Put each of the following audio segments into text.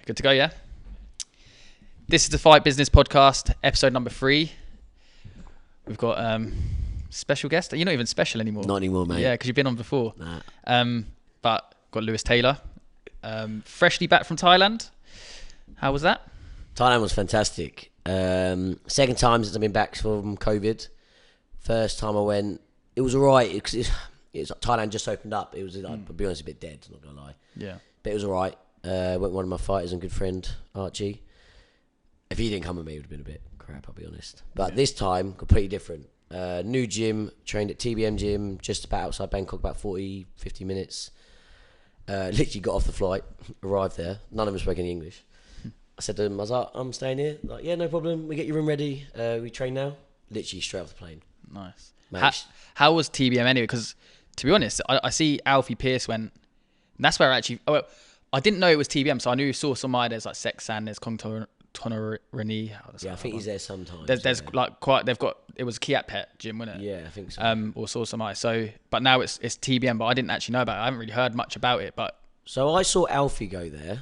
Good to go, yeah? This is the Fight Business Podcast, episode number 3. We've got special guest. You're not even special anymore. Not anymore, mate. Yeah, because you've been on before. Nah. But got Lewis Taylor, freshly back from Thailand. How was that? Thailand was fantastic. Second time since I've been back from COVID. First time I went, it was alright. It's Thailand just opened up. It was, I'll be honest, a bit dead, not going to lie. Yeah. But it was alright. Went with one of my fighters and good friend, Archie. If he didn't come with me, it would have been a bit crap, I'll be honest. But this time, completely different. New gym, trained at TBM gym, just about outside Bangkok, about 40, 50 minutes. Literally got off the flight, arrived there. None of them spoke any English. I said to them, I was like, I'm staying here. Like, yeah, no problem. We get your room ready. We train now. Literally straight off the plane. Nice. Mate. How was TBM anyway? Because, to be honest, I see Alfie Pierce went... And that's where I actually... I didn't know it was TBM, so I knew saw somewhere there's like Sexan, there's Tonorani. Yeah, I think he's there sometimes. There's like quite... They've got... It was Kiat Pet gym, wasn't it? Yeah, I think so. Or saw somewhere. So, but now it's TBM, but I didn't actually know about it. I haven't really heard much about it, but... So I saw Alfie go there.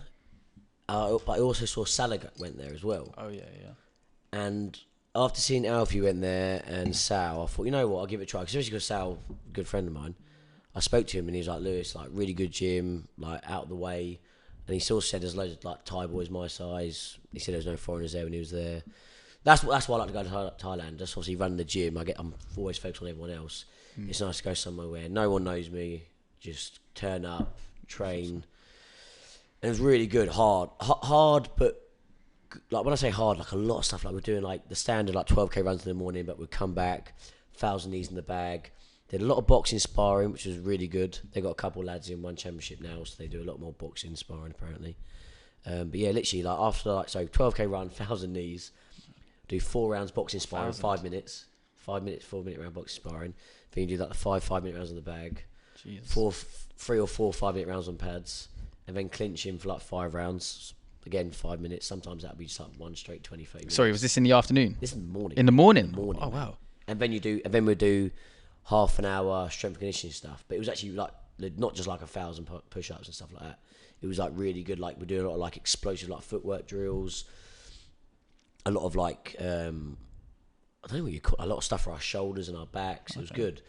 But I also saw Salah went there as well. Oh, yeah. And after seeing Alfie went there and Sal, I thought, you know what, I'll give it a try. Especially because Sal, a good friend of mine. I spoke to him and he was like, Lewis, like really good gym, like out of the way. And he still said there's loads of like Thai boys my size. He said there's no foreigners there when he was there. That's why I like to go to Thailand. Just obviously running the gym. I'm always focused on everyone else. It's nice to go somewhere where no one knows me. Just turn up, train. And it was really good, hard, but like when I say hard, like a lot of stuff. Like we're doing like the standard like 12k runs in the morning, but we'd come back, 1,000 knees in the bag. Did a lot of boxing sparring, which was really good. They got a couple lads in one championship now, so they do a lot more boxing sparring apparently. But yeah, literally like after 12k run, 1,000 knees, do 4 rounds boxing sparring, 5 minutes, 5 minutes, 4 minute round boxing sparring. Then you do like the 5 minute rounds on the bag, 3 or 4 5 minute rounds on pads, and then clinching for like 5 rounds. Again, 5 minutes. Sometimes that'd be just like one straight 20, 30 minutes. Sorry, was this in the afternoon? This is in the morning. In the morning? Morning. Oh, wow. And then we do half an hour strength and conditioning stuff. But it was actually like not just like 1,000 push-ups and stuff like that. It was like really good. Like we're doing a lot of like explosive like footwork drills. A lot of like I don't know what you call, a lot of stuff for our shoulders and our backs. It was good.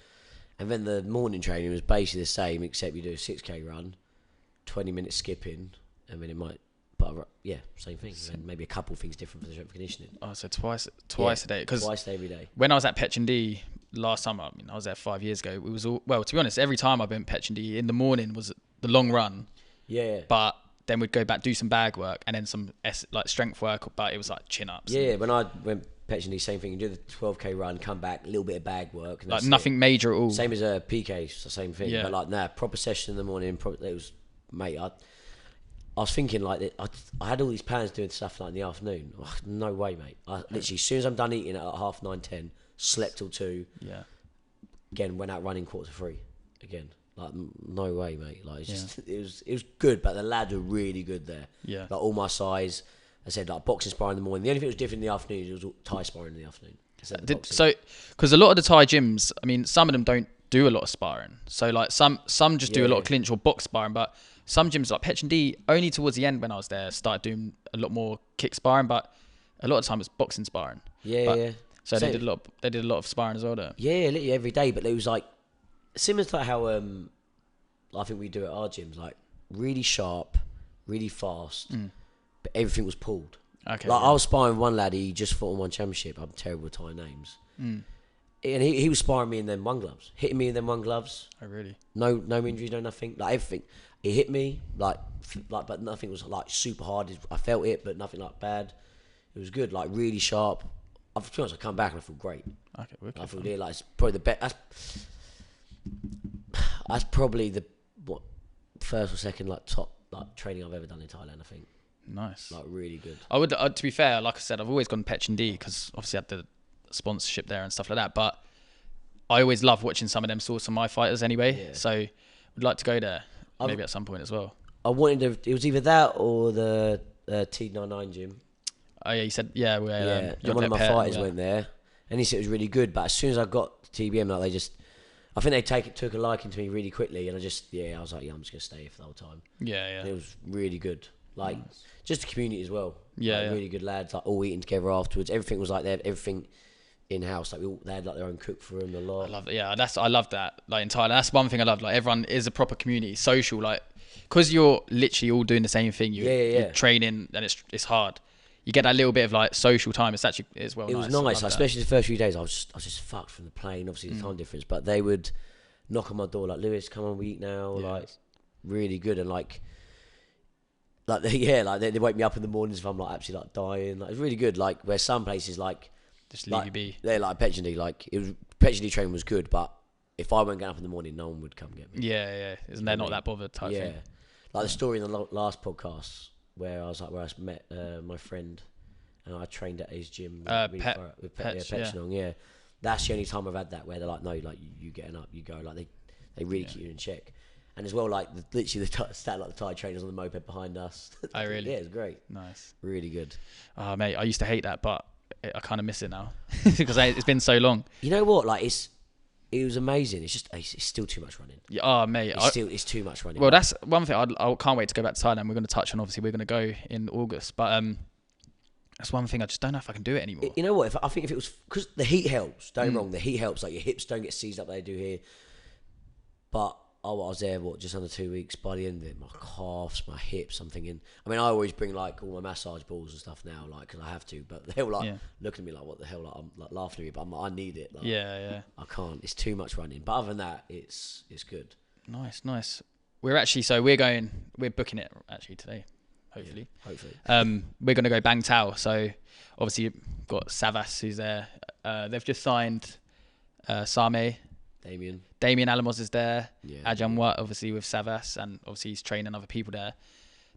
And then the morning training was basically the same, except you do a 6k run, 20 minutes skipping, and then it might. But yeah, same thing. And maybe a couple of things different for the strength and conditioning. Oh, so twice a day. Cause twice every day. When I was at Petchendy last summer, I mean, I was there 5 years ago. It was all, well, to be honest, every time I've been Petchendy in the morning was the long run. Yeah. But then we'd go back, do some bag work, and then some like strength work. But it was like chin ups. Yeah. When I went Petchendy, same thing. You do the 12k run, come back, a little bit of bag work. And like nothing major at all. Same as a PK, it's the same thing. Yeah. But like proper session in the morning. It was, mate. I was thinking like I had all these plans doing stuff like in the afternoon. Oh, no way, mate. I literally, as soon as I'm done eating at like 9:30, 10, slept till 2. Yeah. Again, went out running 2:45. Again, like no way, mate. Like it's just, it was good, but the lads were really good there. Yeah. Like all my size. I said like boxing sparring in the morning. The only thing that was different in the afternoon it was all Thai sparring in the afternoon. So, because a lot of the Thai gyms, I mean, some of them don't do a lot of sparring. So like some just do a lot of clinch or box sparring, but some gyms like Petchendy, only towards the end when I was there, started doing a lot more kick sparring, but a lot of the time it's boxing sparring. Yeah. So they did a lot of sparring as well there. Yeah, literally every day. But it was like similar to how I think we do at our gyms, like really sharp, really fast, but everything was pulled. Okay. Like I was sparring with one lad, he just fought on one championship. I'm terrible with Thai names. And he was sparring me in them one gloves, hitting me in them one gloves. Oh really? No injuries, no nothing. Like everything. He hit me, like, but nothing was like super hard. I felt it, but nothing like bad. It was good, like really sharp. To be honest, I come back and I feel great. Okay, wicked. I feel like it's probably the best. That's probably the first or second like top like training I've ever done in Thailand. I think. Nice. Like really good. I would, to be fair, like I said, I've always gone Petchendy because obviously I had the sponsorship there and stuff like that. But I always love watching some of them sorts of my fighters anyway. Yeah. So would like to go there. Maybe at some point as well. I wanted to. It was either that or the T99 gym. Oh yeah, you said yeah. Where and one of my fighters went there, and he said it was really good. But as soon as I got to TBM, like I think they took a liking to me really quickly, and I was like, yeah, I'm just gonna stay here for the whole time. Yeah. And it was really good. Like just the community as well. Yeah, like, yeah. really good lads. Like all eating together afterwards. Everything was like they had everything in house. Like they had like their own cook for them a lot. I love it. Yeah, I love that. Like in Thailand, that's one thing I love. Like everyone is a proper community, social. Like because you're literally all doing the same thing. You're training, and it's hard. You get that little bit of like social time. It's actually as well. It was nice, like, especially the first few days. I was just fucked from the plane. Obviously the time difference, but they would knock on my door like, Lewis, come on, we eat now. Yeah. Like really good, and like they wake me up in the mornings if I'm like absolutely like dying. Like it's really good. Like where some places like just leave you be. They're like Petchendy. Like Petchendy training was good, but if I weren't getting up in the morning, no one would come get me. Yeah. Isn't they not that bothered type thing? Like the story in the last podcast where I met my friend and I trained at his gym with Petchenong. Yeah, that's the only time I've had that where they're like, no, like you getting up, you go. Like they really keep you in check. And as well, like literally the Thai trainers on the moped behind us. Oh really? Yeah, it's great. Nice. Really good. Oh mate, I used to hate that, but I kind of miss it now because it's been so long. You know what? Like it was amazing. It's just it's still too much running. Yeah, oh mate, it's too much running. Well, that's one thing. I can't wait to go back to Thailand. We're going to touch on. Obviously, we're going to go in August, but that's one thing. I just don't know if I can do it anymore. You know what? I think if it was because the heat helps. Don't get me wrong. The heat helps. Like your hips don't get seized up like they do here. But I was there just under 2 weeks. By the end of it, my calves, my hips, I'm thinking. I mean, I always bring like all my massage balls and stuff now, like because I have to. But they'll like look at me like, what the hell? Like I'm like laughing at me, but I'm like, I need it. Like, yeah. I can't. It's too much running. But other than that, it's good. Nice. We're booking it actually today. Hopefully. We're going to go Bang Tao. So obviously you've got Savas who's there. They've just signed Same. Damien Alamos is there. Ajahn Watt obviously with Savas, and obviously he's training other people there.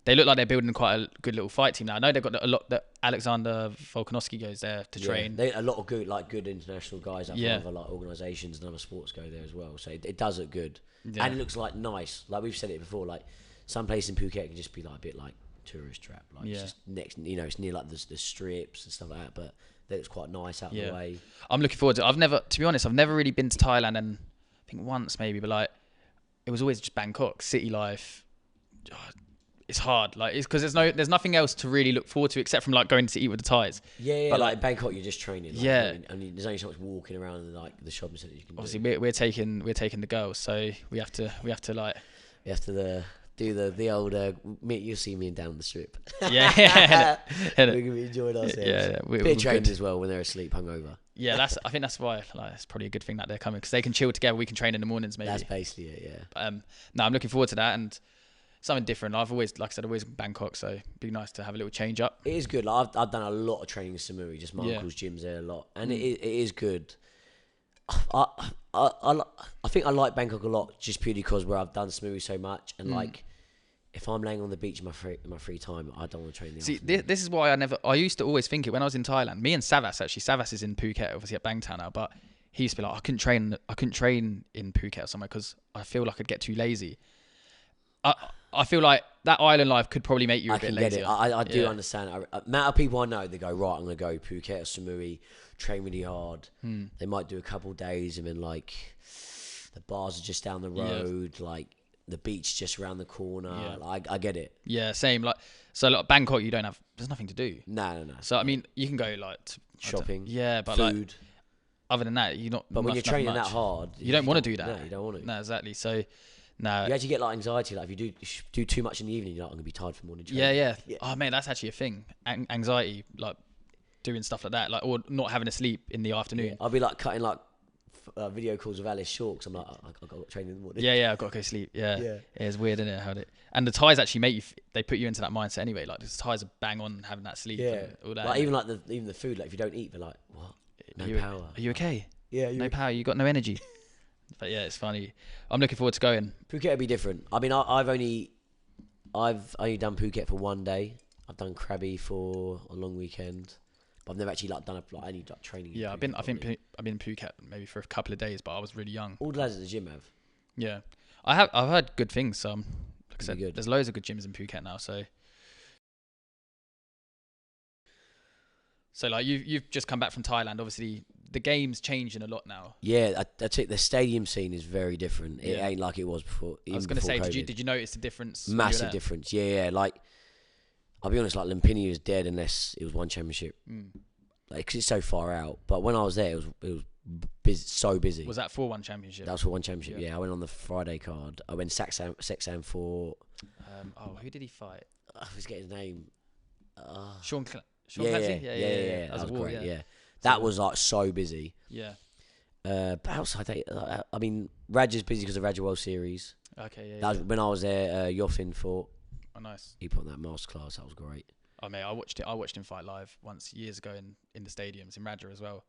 They look like they're building quite a good little fight team now. I know they've got a lot that Alexander Volkanovski goes there to train. A lot of good international guys from other like organisations and other sports go there as well. So it does look good. And it looks like nice. Like we've said it before, like some place in Phuket can just be like a bit like tourist trap. Like it's just next, it's near like the strips and stuff like that. But that looks quite nice out the way. I'm looking forward to it. To be honest, I've never really been to Thailand, and I think once maybe, but like it was always just Bangkok, city life. It's hard, like it's because there's nothing else to really look forward to except from like going to eat with the Thais. Yeah. But like Bangkok, you're just training. Like, I mean, there's only so much walking around in like the shopping centres you can. Obviously, we're taking the girls, so we have to do the old you'll see me down the strip. Yeah. We're gonna be enjoying ourselves. Yeah, bit of training as well when they're asleep, hungover. Yeah, I think that's why it's probably a good thing that they're coming because they can chill together. We can train in the mornings maybe. That's basically it. Yeah. But, no, I'm looking forward to that and something different. I've always, like I said, always in Bangkok, so it'd be nice to have a little change up. It is good. Like, I've done a lot of training in Samui, just my uncle's gyms there a lot, and it is good. I think I like Bangkok a lot just purely because where I've done Samui so much, and like if I'm laying on the beach in my free time, I don't want to train in the afternoon. This is why I used to always think it when I was in Thailand. Me and Savas is in Phuket, obviously at Bangtan now, but he used to be like, I couldn't train in Phuket or somewhere because I feel like I'd get too lazy. I feel like that island life could probably make you a bit lazy. I do understand. Amount of people I know, they go, right, I'm going to go Phuket or Samui, train really hard. They might do a couple of days and then like the bars are just down the road, like the beach just around the corner. Like, I get it. Yeah, same. Like Bangkok, there's nothing to do. No. So I mean, you can go like shopping, but food. Like, other than that, you're not. But when you're training that hard, you don't want to do that. No, you don't want to. No, exactly. So. No. You actually get like anxiety. Like if you do too much in the evening, you're like, I'm gonna be tired for morning training. Yeah. Oh man, that's actually a thing. Anxiety, like doing stuff like that, like or not having to sleep in the afternoon. Yeah. I'll be like cutting like video calls with Alice Shaw because I'm like, I've got training in the morning. Yeah, I've got to go sleep. Yeah. It's weird, isn't it? And the Thais actually they put you into that mindset anyway. Like the Thais are bang on having that sleep. Yeah. And all that. Like even the food. Like if you don't eat, they're like, what? No power. Are you okay? Yeah. No power. You got no energy. But yeah, it's funny. I'm looking forward to going. Phuket will be different. I mean, I've only done Phuket for one day. I've done Krabi for a long weekend, but I've never actually done any training. Yeah, I've been in Phuket maybe for a couple of days, but I was really young. All the lads at the gym have. Yeah, I've heard good things. So like I said, good. There's loads of good gyms in Phuket now. So like you've just come back from Thailand. Obviously, the game's changing a lot now. Yeah, that's it. The stadium scene is very different. It ain't like it was before. I was going to say, did you notice the difference? Massive difference. Yeah. Like I'll be honest, like Limpini was dead unless it was one championship. Like, because it's so far out. But when I was there, it was busy, so busy. Was that for one championship? That was for one championship. Yeah, I went on the Friday card. I went Sexan for. Who did he fight? I forget his name. Sean Clancy? Yeah. That was great. Yeah. That was like so busy. Yeah. But outside that, I mean, Raj is busy because of Raj World Series. Okay, yeah. That was when I was there. Yoffin fought. Oh, nice. He put on that masterclass. That was great. Oh, mate, I watched him fight live once years ago in the stadiums in Raja as well.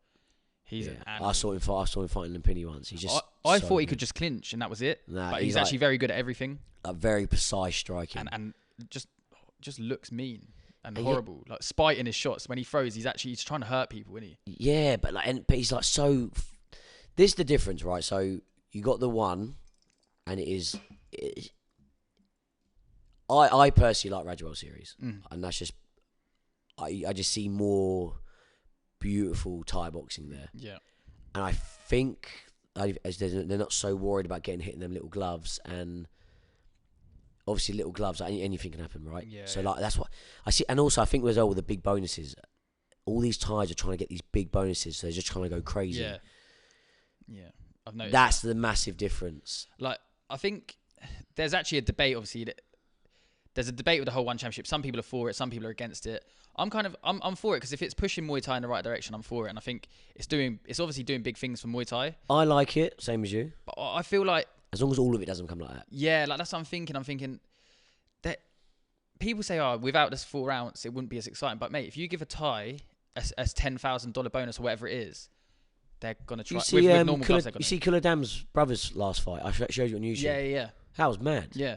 He's an animal. I saw him fighting Limpini once. He's just. I thought he could just clinch and that was it. Nah, but he's actually very good at everything. Very precise striking. And just looks mean and horrible. Like spite in his shots when he throws. He's trying to hurt people, isn't he? Yeah, but he's like so. This is the difference, right? So you got the one, and it is. I personally like Rajwell series, and that's just. I just see more beautiful Thai boxing there. Yeah, and I think they're not so worried about getting hit in them little gloves, and obviously little gloves, like anything can happen, right? Yeah. So like that's what I see, and also I think as well with the big bonuses, all these Thais are trying to get these big bonuses, so they're just trying to go crazy. Yeah, I've noticed. That's the massive difference. Like I think there's actually a debate. Obviously, there's a debate with the whole one championship. Some people are for it, some people are against it. I'm for it because if it's pushing Muay Thai in the right direction, I'm for it, and I think it's obviously doing big things for Muay Thai. I like it, same as you. But I feel like as long as all of it doesn't come like that. Yeah, like that's what I'm thinking. I'm thinking that people say, "Oh, without this 4 ounce, it wouldn't be as exciting." But mate, if you give a Thai a $10,000 bonus or whatever it is, they're gonna try. You see, with normal gloves, they're gonna. You see Kuladam's brother's last fight. I showed you on YouTube. Yeah. That was mad. Yeah,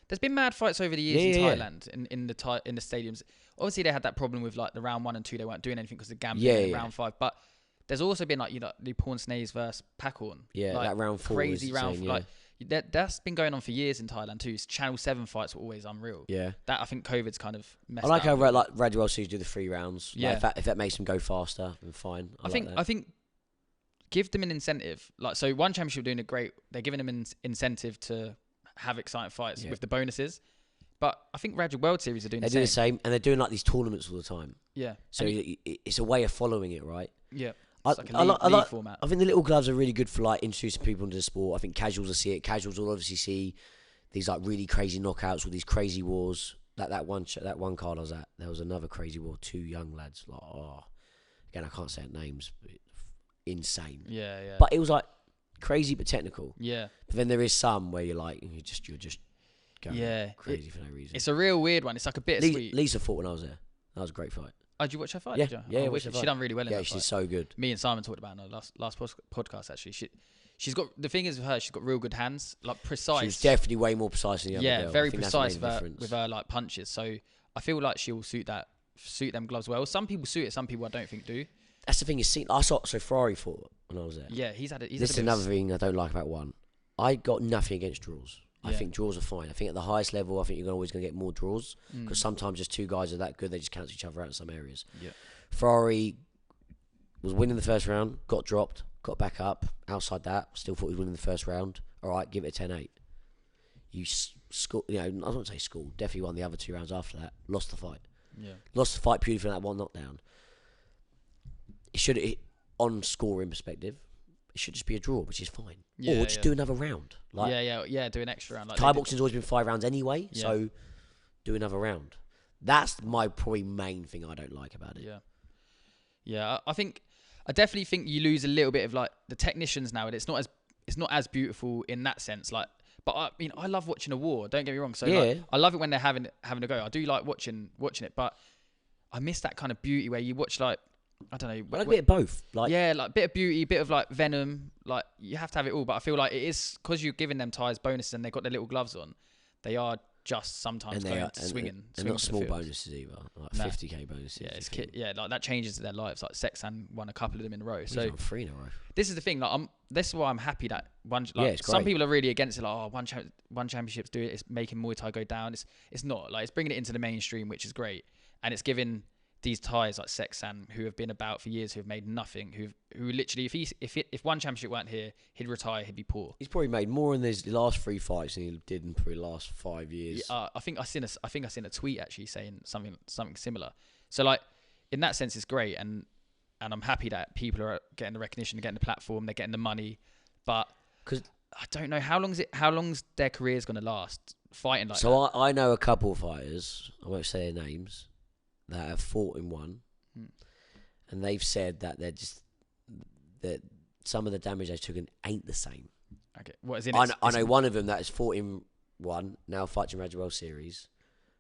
there's been mad fights over the years in Thailand in the stadiums. Obviously, they had that problem with like the round 1 and 2. They weren't doing anything because of gambling in round 5. But there's also been like the Porn Snays versus Pakorn. Yeah, like, that round 4 crazy round. Insane, like that's been going on for years in Thailand too. Channel 7 fights were always unreal. Yeah, that I think COVID's kind of messed. I like up. how like Radwell sees do the 3 rounds. Yeah, like, if that makes them go faster, then fine. I think give them an incentive. Like so, one championship doing it great. They're giving them an incentive to have exciting fights with the bonuses. But I think Raja World Series are doing the same. They're doing the same, and they're doing like these tournaments all the time. Yeah. So it's a way of following it, right? Yeah. It's like a league format. I think the little gloves are really good for like introducing people into the sport. I think casuals will see it. Casuals will obviously see these like really crazy knockouts with these crazy wars. That one card I was at, there was another crazy war. 2 young lads. Like, again, I can't say names. But insane. Yeah. But it was like crazy but technical. Yeah. But then there is some where you're like you're just going crazy for no reason. It's a real weird one. It's like a bit sweet. Lisa fought when I was there. That was a great fight. Oh, did you watch her fight? Yeah, she done really well in that fight. She's so good. Me and Simon talked about it in our last podcast actually. She's got, the thing is with her, she's got real good hands, like precise. She's definitely way more precise than the other girl. Very precise with her like punches. So I feel like she'll suit them gloves well. Some people suit it, some people I don't think do. That's the thing. I saw Ferrari fought when I was there. Yeah, this is another thing I don't like about one. I got nothing against draws. I think draws are fine. I think at the highest level, I think you're always going to get more draws because sometimes just 2 guys are that good, they just cancel each other out in some areas. Yeah. Ferrari was winning the first round, got dropped, got back up. Outside that, still thought he was winning the first round. All right, give it a 10-8. You scored, I don't say scored. Definitely won the other 2 rounds after that. Lost the fight. Yeah. Lost the fight purely for that one knockdown. On scoring perspective, it should just be a draw, which is fine. Or just do another round. Like, do an extra round. Like Thai boxing's always been 5 rounds anyway, so do another round. That's my probably main thing I don't like about it. Yeah. I definitely think you lose a little bit of like the technicians now, and it's not as beautiful in that sense. Like, but I mean, I love watching a war. Don't get me wrong. So like, I love it when they're having a go. I do like watching it, but I miss that kind of beauty where you watch like. I don't know. I like a bit of both. Like a bit of beauty, a bit of like venom. Like you have to have it all. But I feel like it is because you're giving them Thais bonuses and they've got their little gloves on. They are just sometimes swinging. And not small bonuses either. Like 50k bonuses. Yeah, like that changes their lives. Like Sexan won a couple of them in a row. So 3 in a row. This is the thing. Like this is why I'm happy that one. Like, it's some great. people are really against it. Like one championship's do it. It's making Muay Thai go down. It's not. Like it's bringing it into the mainstream, which is great, and it's giving these Thais like Seksan, who have been about for years, who have made nothing, who literally, if one championship weren't here, he'd retire, he'd be poor. He's probably made more in his last 3 fights than he did in probably the last 5 years. I think I seen a tweet actually saying something similar. So like in that sense, it's great, and I'm happy that people are getting the recognition, they're getting the platform, they're getting the money, but because I don't know how long's their careers going to last fighting like that. So I know a couple of fighters, I won't say their names, that have fought in one, and they've said that that some of the damage they took in ain't the same. Okay, what is it? I know one of them that has fought in one, now fights in Rajawell series,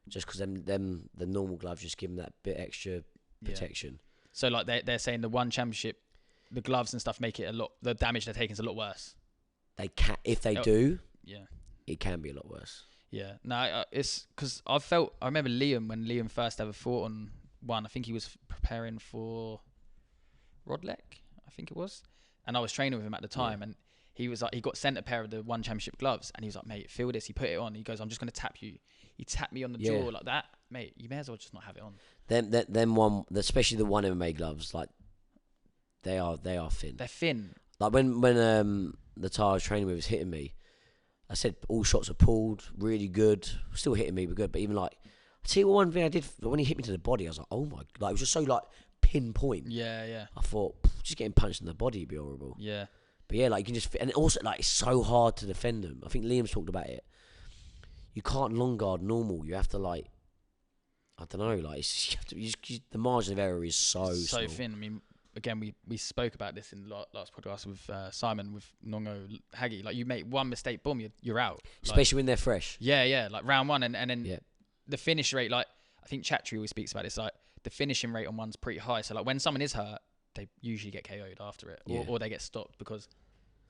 just because them the normal gloves just give them that bit extra protection. So like they're saying the one championship, the gloves and stuff make it the damage they're taking is a lot worse. They can, if they do, yeah, it can be a lot worse. Yeah, no, it's because I remember Liam, when Liam first ever fought on one, I think he was preparing for Rodlek, I think it was, and I was training with him at the time, and he was like, he got sent a pair of the one championship gloves, and he was like, mate, feel this. He put it on. He goes, I'm just going to tap you. He tapped me on the jaw like that, mate. You may as well just not have it on. Them one, especially the one MMA gloves, like they are thin. They're thin. Like when the Thai I was training with was hitting me, I said all shots are pulled, really good. Still hitting me, but good. But even like, I tell you one thing I did when he hit me to the body, I was like, oh my, like it was just so like pinpoint. Yeah. I thought just getting punched in the body would be horrible. Yeah. But yeah, like you can just, and also like it's so hard to defend them. I think Liam's talked about it. You can't long guard normal. You have to like, I don't know, like it's, the margin of error is so small. Thin. I mean, again, we spoke about this in the last podcast with Simon, with Nongo Hagi. Like you make one mistake, boom, you're out. Especially when they're fresh. Yeah. Like round one, and then the finish rate. Like I think Chatri always speaks about this. Like the finishing rate on one's pretty high. So like when someone is hurt, they usually get KO'd after it, or they get stopped because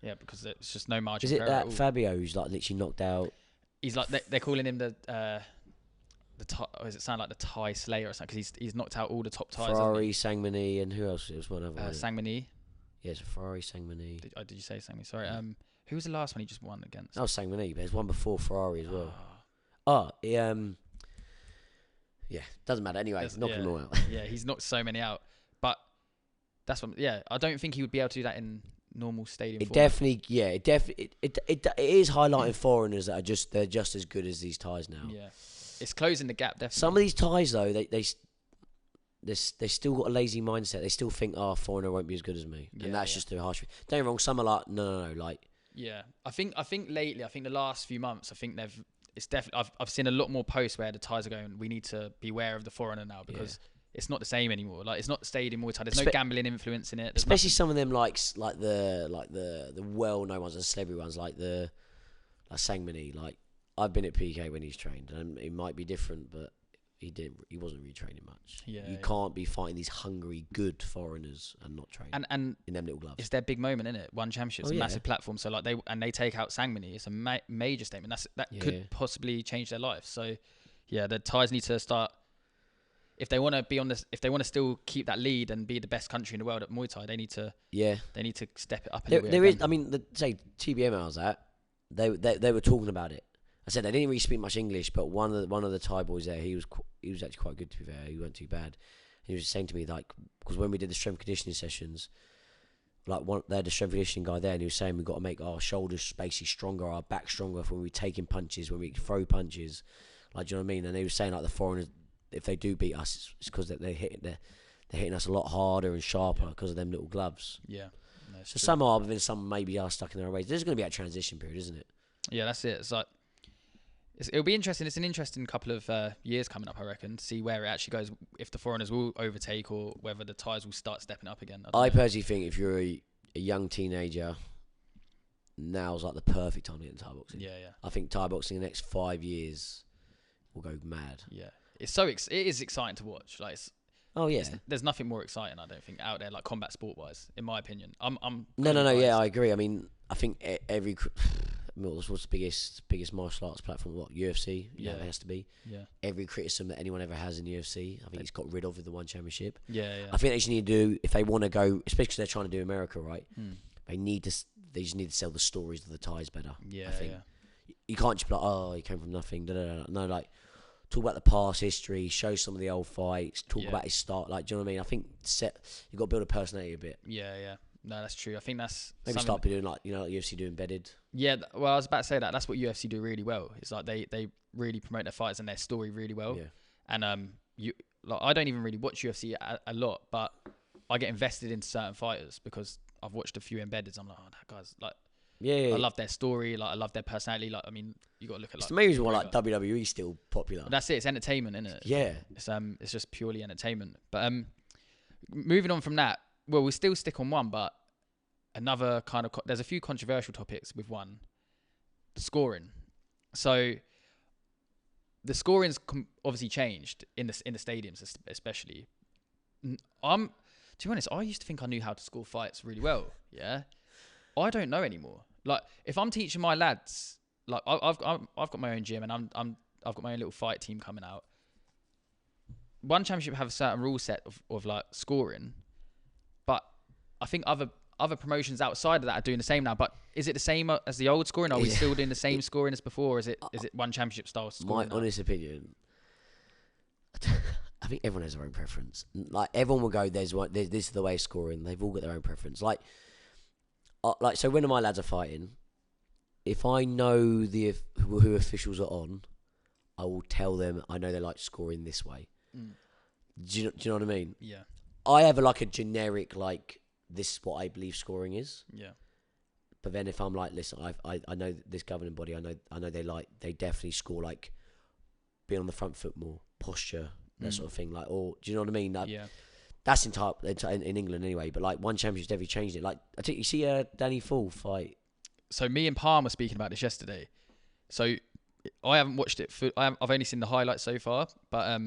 it's just no margin. Is it that Fabio who's like literally knocked out? He's like they're calling him the or does it sound like the Thai Slayer or something? Because he's knocked out all the top Thais. Ferrari, Sangmani, and who else? It was one other. Sangmani. Yes, Ferrari, Sangmani. Did you say Sangmani? Sorry. Who was the last one he just won against? That was Sangmani, but there's one before Ferrari as well. Yeah, doesn't matter. Anyway, knocking them all out. Yeah, he's knocked so many out, but that's what. Yeah, I don't think he would be able to do that in normal stadium. It definitely is highlighting foreigners that they're just as good as these Thais now. Yeah, it's closing the gap. Definitely. Some of these Thais though, they still got a lazy mindset. They still think, foreigner won't be as good as me, and that's just too harsh. Don't get me wrong. Some are like, no, like. Yeah, I think lately, the last few months, I think it's definitely. I've seen a lot more posts where the Thais are going, we need to beware of the foreigner now because it's not the same anymore. Like it's not the stadium Muay Thai. There's no gambling influence in it. Especially some of them like the well-known ones, the celebrity ones, like Sangmani. Like I've been at PK when he's trained, and it might be different, but he wasn't really training much. Yeah, you can't be fighting these hungry, good foreigners and not training. And in them little gloves, it's their big moment, isn't it? One championship, it's a massive platform. So like they take out Sangmani, it's a major statement. That could possibly change their life. So yeah, the Thais need to start. If they want to be on this, if they want to still keep that lead and be the best country in the world at Muay Thai, they need to step it up. There is, I mean, say TBM I was at, they were talking about it. I said they didn't really speak much English, but one of the Thai boys there, he was actually quite good, to be fair. He wasn't too bad. He was just saying to me, like, because when we did the strength conditioning sessions, like they had a strength conditioning guy there, and he was saying we've got to make our shoulders basically stronger, our back stronger for when we're taking punches, when we throw punches. Like, do you know what I mean? And he was saying like the foreigners, if they do beat us, it's because they're hitting us a lot harder and sharper because of them little gloves. Yeah. No, so true. Some are, but then some maybe are stuck in their ways. There's going to be a transition period, isn't it? Yeah, that's it. It's like it'll be interesting. It's an interesting couple of years coming up, I reckon, to see where it actually goes. If the foreigners will overtake or whether the Thais will start stepping up again. I personally think if you're a young teenager, now's like the perfect time to get into Thai boxing. Yeah. I think Thai boxing in the next 5 years will go mad. Yeah, it is exciting to watch. Like, there's nothing more exciting, I don't think, out there, like combat sport wise, in my opinion. No. Yeah, I agree. I mean, I think every. What's the biggest martial arts platform? What, UFC? Yeah, it has to be. Yeah. Every criticism that anyone ever has in UFC, I think it's got rid of with the one championship. Yeah. I think they just need to do, if they want to go, especially because they're trying to do America, right? They just need to sell the stories of the Thais better. Yeah. I think you can't just be like, he came from nothing. No, like talk about the past history, show some of the old fights, talk Yeah. about his start. Like, do you know what I mean? I think you've got to build a personality a bit. Yeah, yeah. No, that's true. I think that's Maybe something. start doing like UFC do embedded. Yeah, well, I was about to say that. That's what UFC do really well. It's like they really promote their fighters and their story really well. Yeah. And I don't even really watch UFC a lot, but I get invested in certain fighters because I've watched a few embeddeds. I'm like, oh, that guy's like, Yeah. I love their story. Like, I love their personality. Like, I mean, you got to look at It's like the main reason why like WWE's still popular. But that's it. It's entertainment, isn't it? Yeah. It's just purely entertainment. But moving on from that, well, we'll still stick on one, but another kind of there's a few controversial topics with one, the scoring. So the scoring's obviously changed in the stadiums, especially. To be honest, I used to think I knew how to score fights really well. Yeah, I don't know anymore. Like, if I'm teaching my lads, like I've got my own gym and I've got my own little fight team coming out. One championship have a certain rule set of like scoring, but I think other promotions outside of that are doing the same now. But is it the same as the old scoring? Are we still doing the same scoring as before? Or is it one championship style scoring? My honest opinion, I think everyone has their own preference. Like, everyone will go, this is the way of scoring. They've all got their own preference. Like so when my lads are fighting, if I know who officials are on, I will tell them I know they like scoring this way. Do you know what I mean? Yeah. I have a generic, this is what I believe scoring is. Yeah. But then if I'm like, listen, I know this governing body, I know they definitely score like being on the front foot more, posture, that sort of thing. Like, or do you know what I mean? Like, Yeah. That's in England anyway. But like, one championship's definitely changed it. Like, I think you see Danny Fall fight. So me and Palm were speaking about this yesterday. So I haven't watched it. I've only seen the highlights so far. But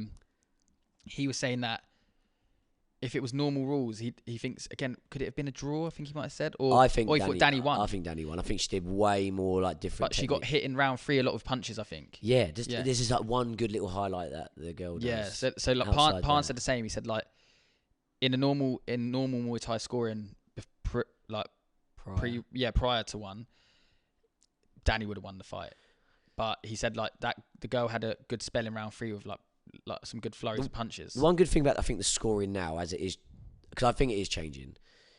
he was saying that if it was normal rules, he thinks, again, could it have been a draw? I think he might have said, he thought Danny won. I think Danny won. I think she did way more different. But she got hit in round 3 a lot of punches, I think. Yeah, this is like one good little highlight that the girl does. Yeah, so like Pan said the same. He said like in normal Muay Thai scoring, prior to one, Danny would have won the fight. But he said like that the girl had a good spell in round 3 with like some good flurries of punches. One good thing about, I think, the scoring now, as it is, because I think it is changing,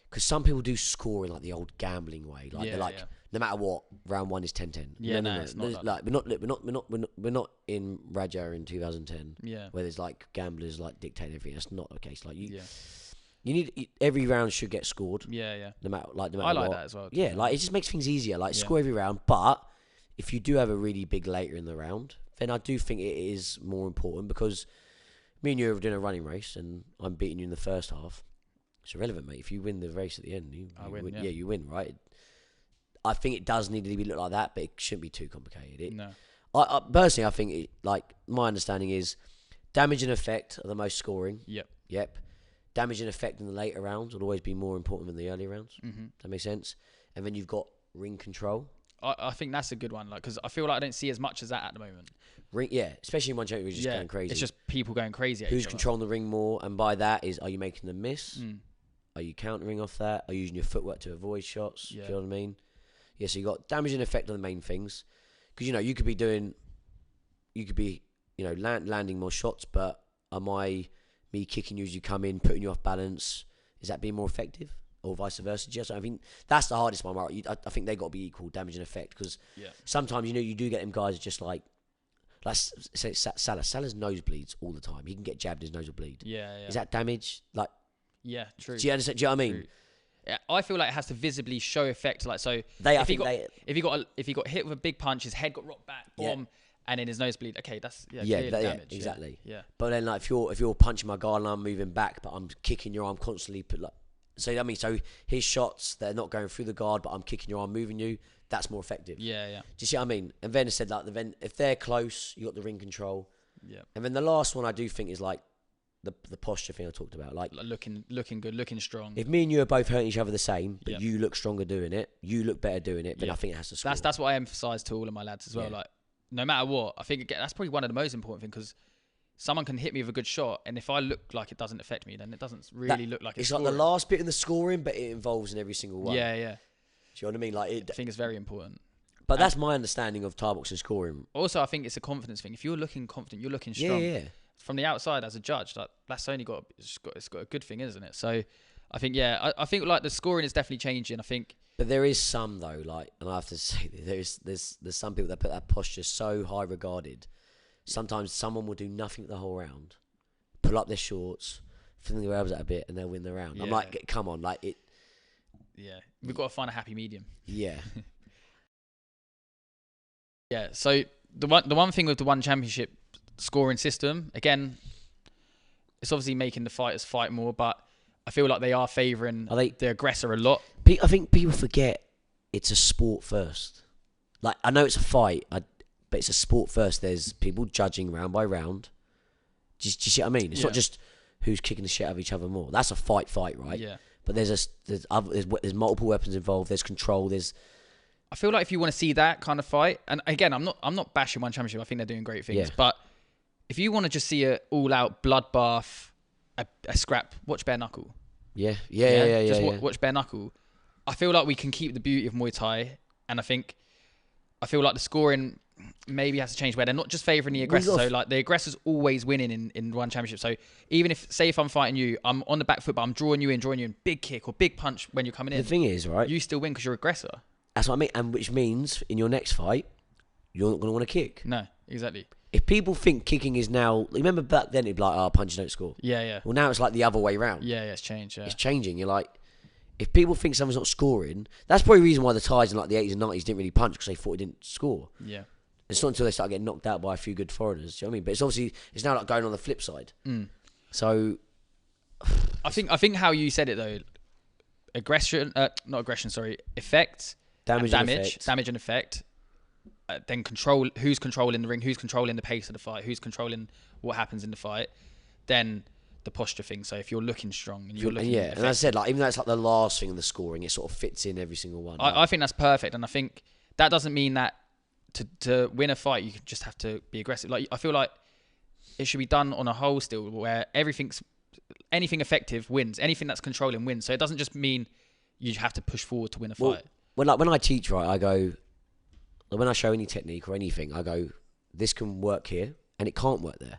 because some people do score in like the old gambling way, like they're like, no matter what, round 1 is 10-10. Yeah, no, it's not like we're not in Raja in 2010. Yeah, where there's like gamblers like dictating everything. That's not the case. Like you need every round should get scored. Yeah. No matter I like what. that as well. Yeah, like it just makes things easier. Like score every round, but if you do have a really big later in the round, then I do think it is more important, because me and you are doing a running race and I'm beating you in the first half. It's irrelevant, mate. If you win the race at the end, you win. Yeah, you win, right? I think it does need to be looked like that, but it shouldn't be too complicated. No. I personally, I think my understanding is damage and effect are the most scoring. Yep. Damage and effect in the later rounds would always be more important than the early rounds. Mm-hmm. That makes sense. And then you've got ring control. I think that's a good one, like, because I feel like I don't see as much as that at the moment. Especially in one championship, who's just going crazy. It's just people going crazy. Who's controlling the ring more? And by that are you making them miss? Are you countering off that? Are you using your footwork to avoid shots? Yeah. Do you know what I mean? Yeah, so you got damage and effect are the main things, because you could be landing more shots, but me kicking you as you come in, putting you off balance? Is that being more effective? Or vice versa? Yes, I think that's the hardest one, right? I think they got to be equal, damage and effect, because sometimes you do get them guys just like say Salah. Salah's nose bleeds all the time. He can get jabbed, his nose will bleed. Yeah. Is that damage? Like, yeah, true. Do you understand? Do you know what I mean? True. Yeah, I feel like it has to visibly show effect. Like, so if he got hit with a big punch, his head got rocked back, bomb, and then his nose bleed. Okay, that's damage. Exactly. Yeah. But then if you're punching my guard and I'm moving back, but I'm kicking your arm constantly, so his shots, they're not going through the guard, but I'm kicking your arm, moving you. That's more effective. Yeah. Do you see what I mean? And then it said if they're close, you got the ring control. Yeah. And then the last one I do think is like the posture thing I talked about, like looking good, looking strong. If me and you are both hurting each other the same, but you look stronger doing it, you look better doing it, then I think it has to score. That's what I emphasise to all of my lads as well. Like, no matter what, I think that's probably one of the most important things, because someone can hit me with a good shot, and if I look like it doesn't affect me, then it doesn't really look like it's scoring. like the last bit in the scoring, but it involves in every single one. Yeah. Do you know what I mean? Like, I think it's very important. But that's my understanding of Thai boxing scoring. Also, I think it's a confidence thing. If you're looking confident, you're looking strong. Yeah. From the outside as a judge, that's only it's got a good thing, isn't it? So, I think I think like the scoring is definitely changing. I think, but there is some though, like, and I have to say, there's some people that put that posture so high regarded. Sometimes someone will do nothing the whole round, pull up their shorts, fling their elbows out a bit, and they'll win the round. I'm like, come on, like it. Yeah, we've got to find a happy medium. Yeah. Yeah. So the one thing with the one championship scoring system, again, it's obviously making the fighters fight more, but I feel like they are favouring the aggressor a lot. I think people forget it's a sport first. Like, I know it's a fight, but it's a sport first. There's people judging round by round. Do you see what I mean? It's not just who's kicking the shit out of each other more. That's a fight, right? Yeah. But there's multiple weapons involved. There's control. I feel like if you want to see that kind of fight, and again, I'm not bashing one championship. I think they're doing great things. Yeah. But if you want to just see a all-out bloodbath, a scrap, watch bare knuckle. Yeah. Watch bare knuckle. I feel like we can keep the beauty of Muay Thai, and I feel like the scoring maybe has to change where they're not just favouring the aggressor. So like the aggressor's always winning in one championship. So even if I'm fighting you, I'm on the back foot, but I'm drawing you in, big kick or big punch when you're coming in. The thing is, right? You still win because you're aggressor. That's what I mean, and which means in your next fight, you're not going to want to kick. No, exactly. If people think kicking is now, remember back then it'd be like, oh, punch don't score. Yeah. Well, now it's like the other way round. Yeah, it's changed. Yeah. It's changing. You're like, if people think someone's not scoring, that's probably the reason why the Thais in like the 80s and 90s didn't really punch, because they thought it didn't score. Yeah. It's not until they start getting knocked out by a few good foreigners. Do you know what I mean? But it's obviously, it's now like going on the flip side. So, I think how you said it though, effect, damage and effect. Then control, who's controlling the ring, who's controlling the pace of the fight, who's controlling what happens in the fight. Then the posture thing. So if you're looking strong and you're looking, and as I said, like, even though it's like the last thing in the scoring, it sort of fits in every single one. I think that's perfect, and I think that doesn't mean that to win a fight you just have to be aggressive. Like, I feel like it should be done on a whole still, where anything effective wins, anything that's controlling wins. So it doesn't just mean you have to push forward to win a fight. When I teach, right, I go, when I show any technique or anything, I go, this can work here and it can't work there.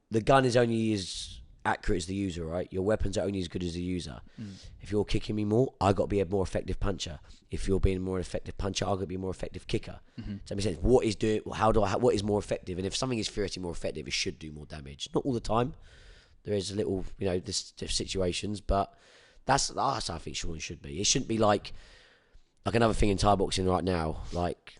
The gun is only as accurate as the user, right? Your weapons are only as good as the user. If you're kicking me more, I got to be a more effective puncher. If you're being a more effective puncher, I got to be a more effective kicker. Does that make sense? What is more effective? And if something is theoretically more effective, it should do more damage. Not all the time. There is a little, this situations, but that's how I think Sean should be. It shouldn't be like another thing in Thai boxing right now. Like,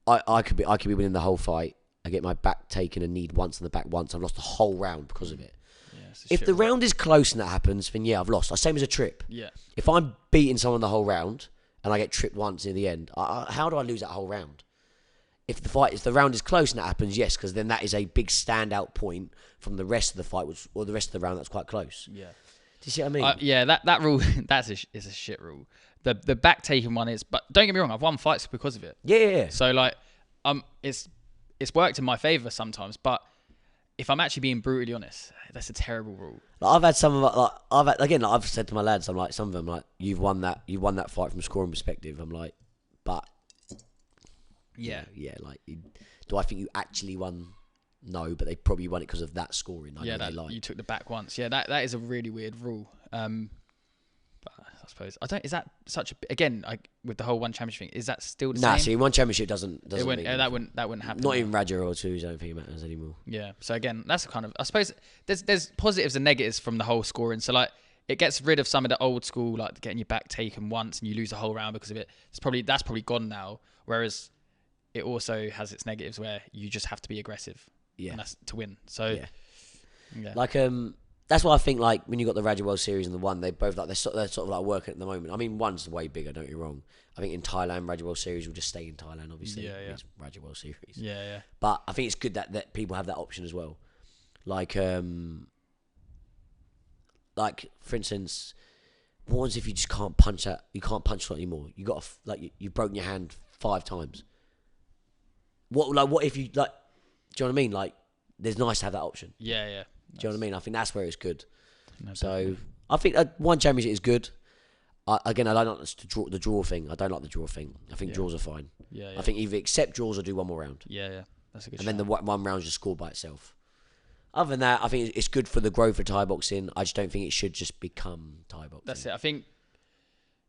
I could be winning the whole fight. I get my back taken and kneed once on the back once. I've lost the whole round because of it. Yeah, if the round is close and that happens, then I've lost. Same as a trip. Yeah. If I'm beating someone the whole round and I get tripped once in the end, how do I lose that whole round? If the round is close and that happens, yes, because then that is a big standout point from the rest of the fight, or the rest of the round that's quite close. Yeah. Do you see what I yeah, mean? that rule is a shit rule. The back taking one is, but don't get me wrong, I've won fights because of it. Yeah. So like, it's worked in my favour sometimes, but if I'm actually being brutally honest, that's a terrible rule. Like, I've had some of I've said to my lads, I'm like, some of them like, you've won that fight from a scoring perspective. I'm like, but yeah, like, do I think you actually won? No, but they probably won it because of that scoring. You took the back once. Yeah, that is a really weird rule. But I suppose is that such a again with the whole one championship thing? Is that still the same? Nah, see, one championship doesn't. That wouldn't happen. Not in Raja or twos. I don't think it matters anymore. Yeah. So again, that's kind of, I suppose there's positives and negatives from the whole scoring. So like, it gets rid of some of the old school, like getting your back taken once and you lose the whole round because of it. That's probably gone now. Whereas it also has its negatives where you just have to be aggressive. Yeah. And that's to win. So yeah. Like that's why I think, like, when you got the Raja World Series and the one, they both, like, they're sort of like working at the moment. I mean, one's way bigger, don't get me wrong. I think in Thailand, Raja World Series will just stay in Thailand, obviously. Yeah. It's Raja World Series. Yeah. But I think it's good that people have that option as well. Like for instance, what happens if you just can't punch that? You can't punch anymore. You got you've broken your hand 5 times. What if you, like? Do you know what I mean? Like, there's nice to have that option. Yeah. Do you know what I mean? I think that's where it's good. No, so definitely. I think one championship is good. I don't like the draw thing. I don't like the draw thing. I think draws are fine. Yeah, I think either accept draws or do one more round. Yeah. That's a good. And then the one round's just scored by itself. Other than that, I think it's good for the growth of Thai boxing. I just don't think it should just become Thai boxing. That's it. I think,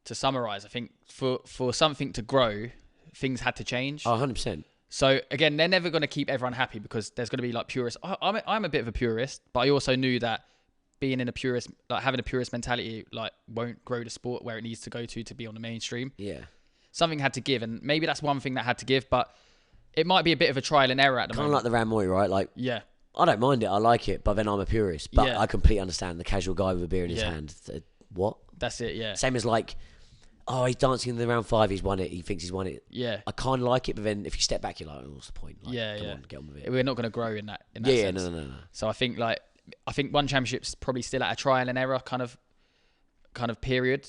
to summarise, I think for something to grow, things had to change. Oh, 100%. So again, they're never going to keep everyone happy because there's going to be like purists. I'm a bit of a purist, but I also knew that being in a purist, like having a purist mentality, like won't grow the sport where it needs to go to be on the mainstream. Yeah. Something had to give, and maybe that's one thing that had to give, but it might be a bit of a trial and error at the moment. Kind of like the Ramoy, right? Like, yeah. I don't mind it. I like it, but then I'm a purist. But Yeah. I completely understand the casual guy with a beer in his hand. What? That's it, yeah. Same as like, oh, he's dancing in the round 5. He's won it. He thinks he's won it. Yeah. I kind of like it, but then if you step back, you're like, oh, what's the point? Like, Yeah, come yeah. on, get on with it. We're not going to grow in that Yeah, sense. no. So I think one championship's probably still at a trial and error kind of period.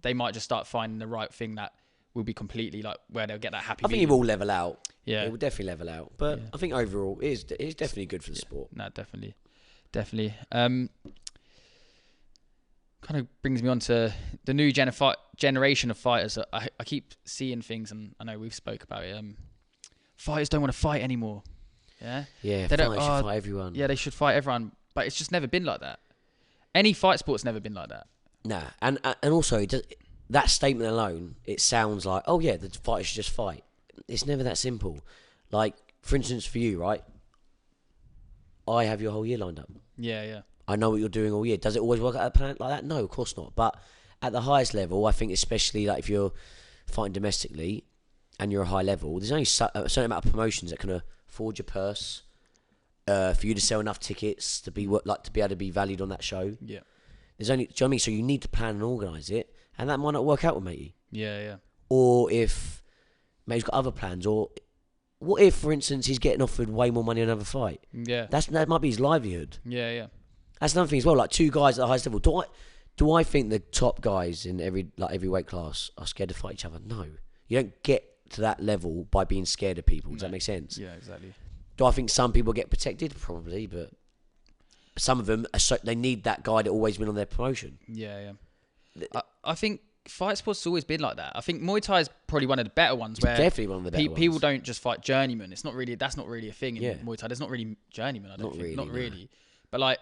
They might just start finding the right thing that will be completely like where they'll get that happy. I think it will level out. Yeah, it will definitely level out. But I think overall, it's definitely good for the sport. No, definitely. Kind of brings me on to the new generation of fighters. I keep seeing things, and I know we've spoke about it. Fighters don't want to fight anymore. Yeah, Yeah, they should fight everyone. Yeah, they should fight everyone, but it's just never been like that. Any fight sport's never been like that. Nah, and also that statement alone, it sounds like, oh yeah, the fighters should just fight. It's never that simple. Like, for instance, for you, right? I have your whole year lined up. Yeah. I know what you're doing all year. Does it always work out like that? No, of course not. But at the highest level, I think especially like if you're fighting domestically and you're a high level, there's only a certain amount of promotions that can afford your purse for you to sell enough tickets to be able to be valued on that show. Yeah. There's only, do you know what I mean? So you need to plan and organise it, and that might not work out with matey. Yeah. Or if mate's got other plans, or what if, for instance, he's getting offered way more money on another fight? Yeah. That might be his livelihood. Yeah. That's another thing as well. Like two guys at the highest level. Do I think the top guys in every weight class are scared to fight each other? No. You don't get to that level by being scared of people. Does that make sense? Yeah, exactly. Do I think some people get protected? Probably, but some of them they need that guy to always win on their promotion. Yeah. I think fight sports has always been like that. I think Muay Thai is probably one of the better ones where definitely one of the better ones. People don't just fight journeymen. That's not really a thing in Yeah. Muay Thai. There's not really journeymen. I don't think. Not no. really. But like,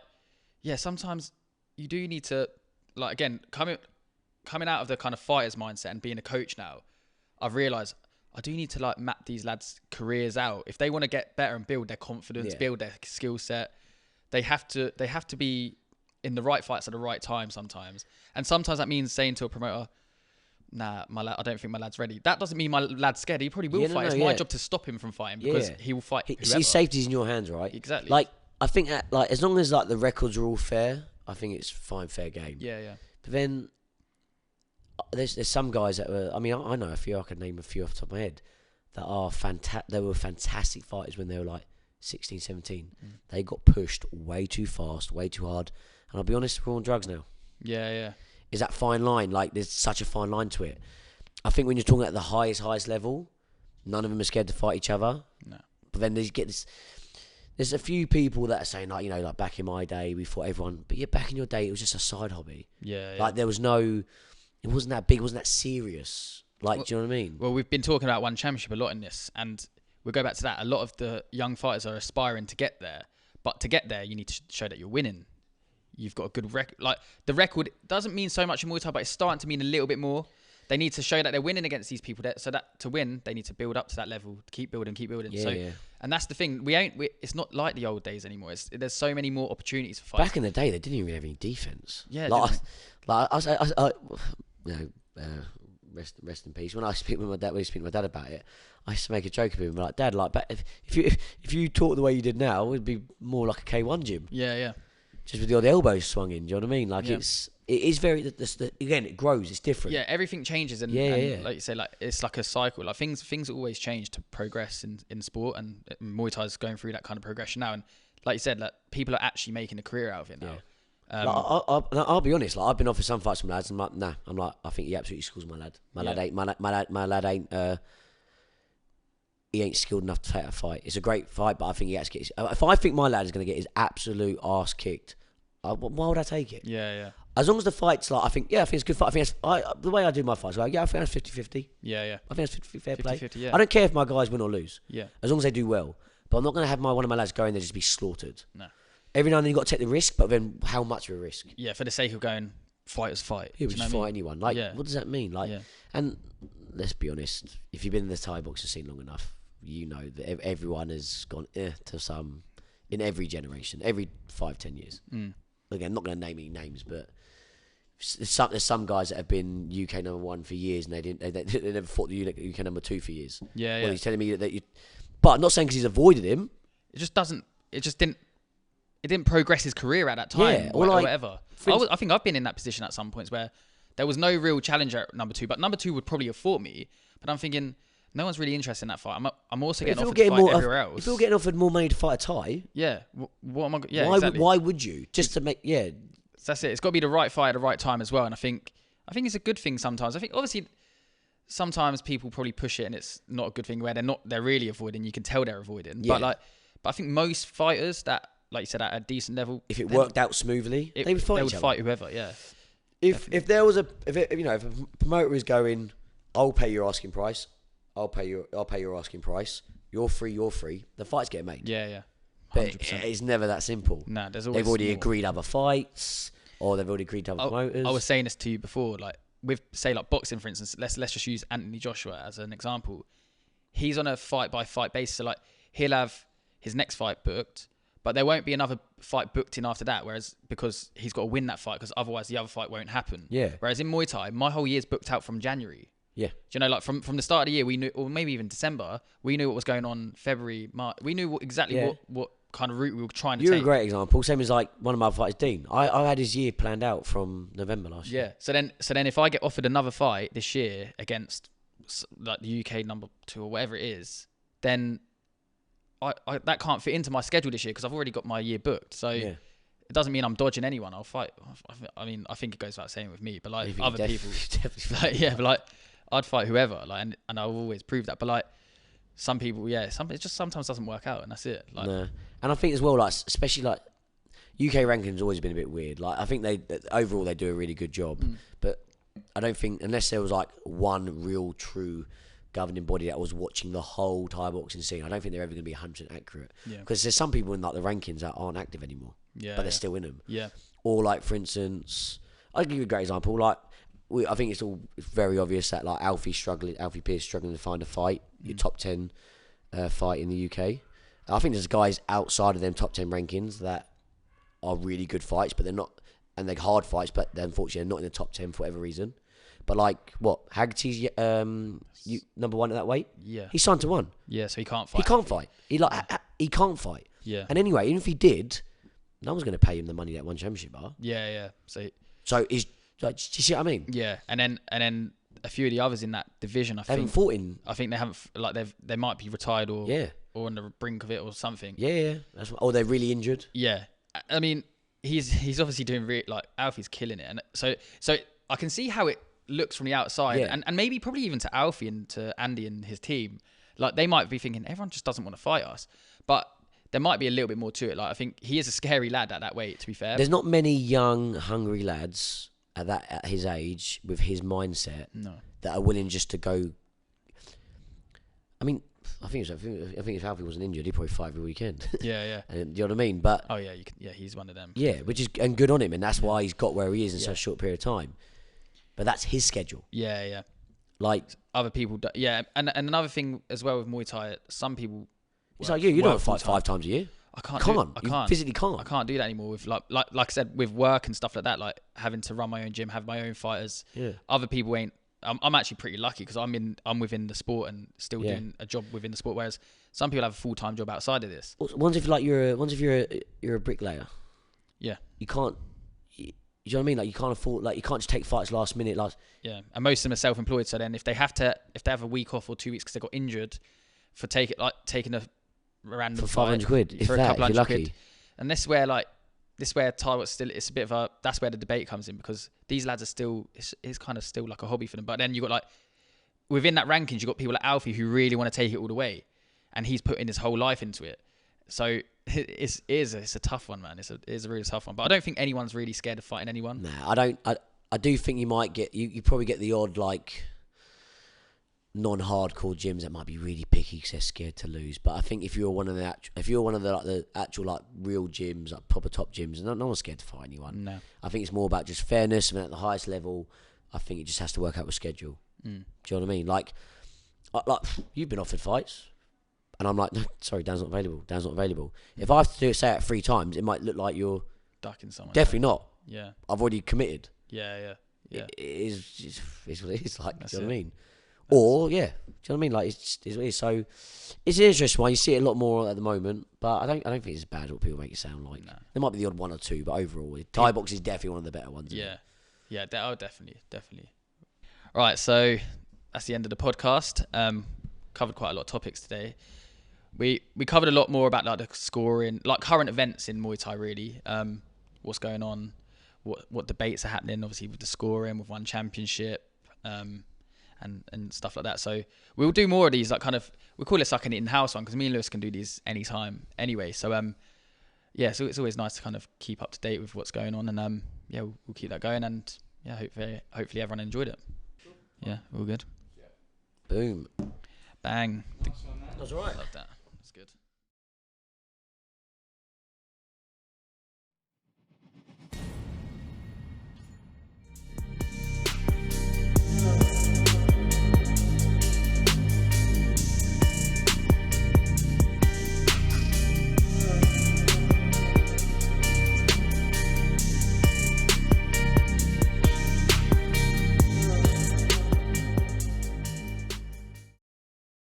yeah, sometimes you do need to, like, again, coming out of the kind of fighter's mindset and being a coach now, I've realised I do need to like map these lads' careers out. If they want to get better and build their confidence, build their skill set, they have to be in the right fights at the right time sometimes. And sometimes that means saying to a promoter, nah, I don't think my lad's ready. That doesn't mean my lad's scared. He probably will fight. It's my job to stop him from fighting because he will fight whoever. His safety's in your hands, right? Exactly. Like, I think that, like, as long as like the records are all fair, I think it's fine, fair game. Yeah. But then there's some guys that were, I mean, I know a few, I could name a few off the top of my head, that are they were fantastic fighters when they were like 16, 17. They got pushed way too fast, way too hard. And I'll be honest, we're on drugs now. Yeah. Is that fine line? Like, there's such a fine line to it. I think when you're talking at the highest level, none of them are scared to fight each other. No. But then there's a few people that are saying, like, you know, like, back in my day, we fought everyone. But yeah, back in your day, it was just a side hobby. Yeah. Like, there was no, it wasn't that big, it wasn't that serious. Like, do you know what I mean? Well, we've been talking about one championship a lot in this, and we'll go back to that. A lot of the young fighters are aspiring to get there, but to get there, you need to show that you're winning. You've got a good record. Like, the record doesn't mean so much in Muay Thai, but it's starting to mean a little bit more. They need to show that they're winning against these people. So that to win, they need to build up to that level, keep building. Yeah. And that's the thing. It's not like the old days anymore. There's so many more opportunities for fights. Back in the day, they didn't even have any defense. Yeah. Rest in peace. When I speak with my dad about it, I used to make a joke of him, like, Dad, like, if you taught the way you did now, it would be more like a K1 gym. Yeah. Just with the odd elbows swung in. Do you know what I mean? Like, it is very. Again, it grows. It's different. Yeah, everything changes, and like you say, like, it's like a cycle. Like, things always change to progress in sport, and Muay Thai is going through that kind of progression now. And like you said, like, people are actually making a career out of it now. I'll be honest. Like, I've been offered some fights from lads, and I'm like, nah. I think he absolutely schools my lad. My lad ain't. He ain't skilled enough to take a fight. It's a great fight, but I think he has to get. If I think my lad is going to get his absolute arse kicked, why would I take it? Yeah. As long as the fight's like, I think it's a good fight. I think the way I do my fights, I think that's 50-50. Yeah. I think that's 50 fair play. 50-50, yeah. I don't care if my guys win or lose. Yeah. As long as they do well. But I'm not going to have one of my lads go in there just be slaughtered. No. Every now and then you got to take the risk, but then how much of a risk? Yeah, for the sake of going fighters fight. Yeah, we just fight anyone. Like, what does that mean? Like, Yeah. and let's be honest, if you've been in the Thai boxing scene long enough, you know that everyone has gone to some in every generation, every 5-10 years. Again, I'm not going to name any names, but there's some guys that have been UK #1 for years, and they never fought the UK #2 for years. Yeah. Well, he's telling me that you, but I'm not saying because he's avoided him. It just didn't progress his career at that time. Yeah, or like, whatever. I think I've been in that position at some points where there was no real challenger at #2, but #2 would probably have fought me. But I'm thinking, no one's really interested in that fight. I'm also getting offered to fight everywhere else. If you're getting offered more money to fight a Thai, yeah, what am I? Yeah, why, exactly. Why would you? Just to make That's it. It's got to be the right fight at the right time as well. And I think it's a good thing sometimes. I think obviously sometimes people probably push it and it's not a good thing where they're really avoiding. You can tell they're avoiding. Yeah. But I think most fighters that, like you said, at a decent level, if it worked out smoothly, they would fight whoever. Yeah. If there was if a promoter was going, I'll pay your asking price, I'll pay your asking price. You're free. The fights get made. Yeah. 100%. But it's never that simple. Nah, there's always they've already more. agreed other fights, or they've already agreed to other promoters. I was saying this to you before, like with say like boxing, for instance. Let's just use Anthony Joshua as an example. He's on a fight by fight basis, so like he'll have his next fight booked, but there won't be another fight booked in after that. Whereas because he's got to win that fight, because otherwise the other fight won't happen. Yeah. Whereas in Muay Thai, my whole year's booked out from January. Yeah. Do you know, like from the start of the year, we knew, or maybe even December, we knew what was going on. February, March, we knew exactly what kind of route we were trying to take. You're a great example. Same as like one of my fighters, Dean. I had his year planned out from November last year. Yeah. So then if I get offered another fight this year against like the UK #2 or whatever it is, then I that can't fit into my schedule this year because I've already got my year booked. So it doesn't mean I'm dodging anyone. I'll fight. I mean, I think it goes without saying with me, but like other people, like, but like I'd fight whoever, like, and I'll always prove that. But like some people, it just sometimes doesn't work out, and that's it. Like, no. And I think as well, like especially like UK ranking's always been a bit weird. Like I think overall they do a really good job, but I don't think unless there was like one real true governing body that was watching the whole Thai boxing scene, I don't think they're ever going to be 100% accurate. Because there's some people in like the rankings that aren't active anymore, but they're still in them. Yeah. Or like for instance, I'll give you a great example. Like I think it's very obvious that like Alfie Pierce struggling to find a fight, your top 10 fight in the UK. I think there's guys outside of them top 10 rankings that are really good fights, but they're not, and they're hard fights, but they're unfortunately not in the top 10 for whatever reason. But like Haggerty's #1 at that weight. Yeah, he's signed to 1. Yeah, so he can't fight. He can't fight. Yeah. And anyway, even if he did, no one's going to pay him the money that one championship are. Yeah. So he's like, do you see what I mean? Yeah, and then a few of the others in that division, I think they haven't, like they might be retired or on the brink of it or something. Yeah. Or they're really injured. Yeah, I mean he's obviously doing like Alfie's killing it, and so I can see how it looks from the outside, and maybe probably even to Alfie and to Andy and his team, like they might be thinking everyone just doesn't want to fight us, but there might be a little bit more to it. Like I think he is a scary lad at that weight, to be fair. There's not many young, hungry lads at his age with his mindset that are willing just to go. I mean, I think if Alfie wasn't injured, he'd probably fight every weekend. Yeah. And, do you know what I mean? But he's one of them. Yeah, and good on him, and that's why he's got where he is in such a short period of time. But that's his schedule. Yeah. Like other people, and another thing as well with Muay Thai, some people. It's like you don't fight 5 times a year. I can't. You physically can't. I can't do that anymore with like I said, with work and stuff like that. Like having to run my own gym, have my own fighters. Yeah. Other people ain't. I'm actually pretty lucky because I'm within the sport and still doing a job within the sport. Whereas some people have a full-time job outside of this. Once if you're a bricklayer. Yeah. You can't. You know what I mean? Like you can't afford. Like you can't just take fights last minute. Yeah, and most of them are self-employed. So then if they have a week off or 2 weeks because they got injured, for taking a random for 500 quid, for a couple hundred quid. And this is where Thai was still, it's a bit of a, that's where the debate comes in, because these lads are still, it's kind of still like a hobby for them. But then you got like, within that rankings, you got people like Alfie who really want to take it all the way, and he's putting his whole life into it. So it's a tough one, man. It is a really tough one. But I don't think anyone's really scared of fighting anyone. Nah, I don't. I do think you might get you probably get the odd like non-hardcore gyms that might be really picky because they're scared to lose. But I think if you're one of the like the actual like real gyms, like proper top gyms, no one's scared to fight anyone. No. I think it's more about just fairness, and at the highest level, I think it just has to work out with schedule. Do you know what I mean? Like you've been offered fights, and I'm like, no, sorry, Dan's not available. Dan's not available. If I have to say it 3 times, it might look like you're Ducking someone. definitely not. Yeah. I've already committed. Yeah. It is what it is. Like, That's do you know what I it. mean? Or, yeah, do you know what I mean? Like, it's what it is. So, it's an interesting one. You see it a lot more at the moment, but I don't think it's as bad as what people make it sound like. No. There might be the odd one or two, but overall, Thai box is definitely one of the better ones. Yeah. Definitely. Right, so that's the end of the podcast. Covered quite a lot of topics today. We covered a lot more about like the scoring, like current events in Muay Thai, really. What's going on, what debates are happening, obviously with the scoring, with one championship, and stuff like that. So we'll do more of these, like kind of, we call it like an in-house one because me and Lewis can do these anytime anyway. So yeah, so it's always nice to kind of keep up to date with what's going on, and yeah, we'll keep that going, and yeah, hopefully everyone enjoyed it. Yeah, all good. Boom. Bang. That's all right. Love that.